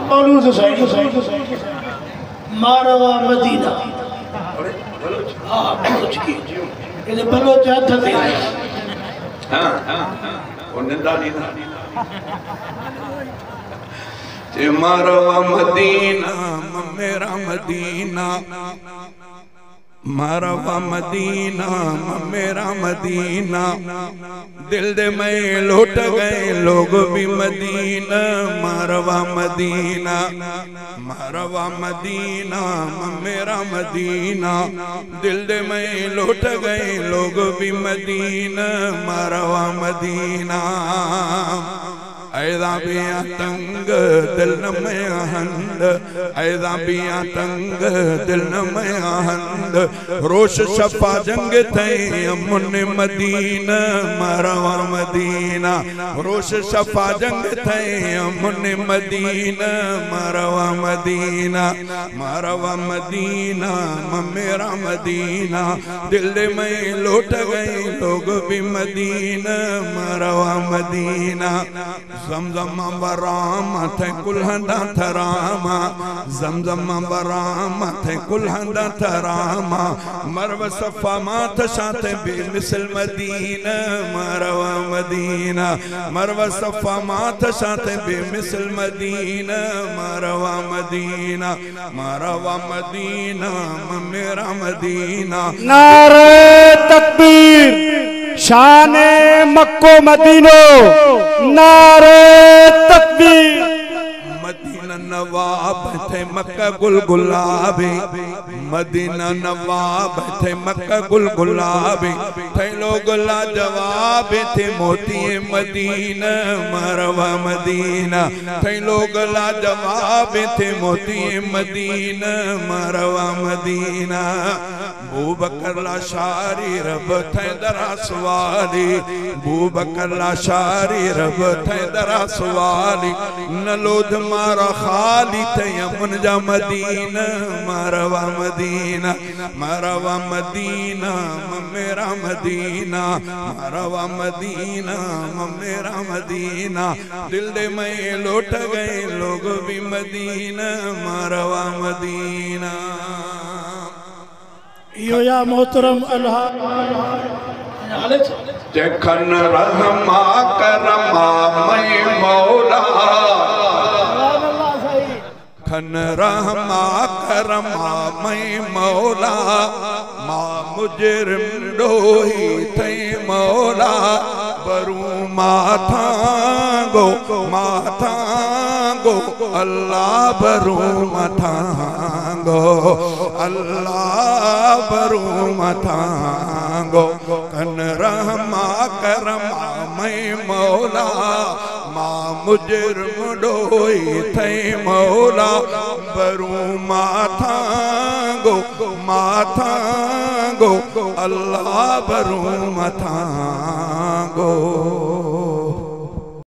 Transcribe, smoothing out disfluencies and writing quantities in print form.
मौलूद हुसैन मारवा Medina हाँ Bloch की ये बलोच हाथ दे हाँ वो निंदा नहीं जे मारवा मदीना मेरा मदीना मारवा मदीना मेरा मदीना दिल दे में लौट गए लोग भी मदीना मारवा मदीना मेरा मदीना दिल दे में लौट गए लोग भी मदीना मारवा मदीना ऐदा बिया तंग दिल न में हंद ऐदा बिया तंग दिल न में हंद रोश शफा जंग थे अमुन मदीना मारवा मदीना रोश शफा जंग थे अमुन मदीना मारवा मदीना मेरा मदीना दिल में लौट गए लोग भी मदीना मारवा मदीना ज़मज़म बराम थे कुल्हंदा थरामा ज़मज़म बराम थे कुल्हंदा थरामा मरव सफ़ा मात शाते बेमिसल मदीना मारवा मदीना मरव सफ़ा मात शाते बेमिसल मदीना मारवा मदीना मेरा मदीना नारे तकबीर शाने मक्को मदीनो नारे तकबीर मदीना नवाब थे मक्का गुल गुलाबी मदीना नवाब थे मक्का गुल गुलाबी थे लोग लाजवाब थे मोती मदीना मारवा मदीना थे लोग लाजवाब थे मोती मदीना मारवा मदीना बू बकर ला शारी रब थे दरा सवाली बू बकर ला शारी रब थे दरा सवाली न लोध मारा खाली थे यमुन जा मदीना मारवा मदीना मेरा मदीना मारवा मदीना मेरा मदीना दिल दे में लौट गए लोग भी मदीना मारवा मदीना यो या मोहतरम अल्लाह जखन रहमा करमा मैं मौला खन रहमा करमा मैं मौला मां मुजरिम डोही थे मौला बरू माथांगो अल्लाह बरू माथांगो अल्लाह बरू माथांगो कन रहमा करमा मैं मौला मां मुजरिम डोही थे मौला बरू माथांगो अल्लाह बरू माथांगो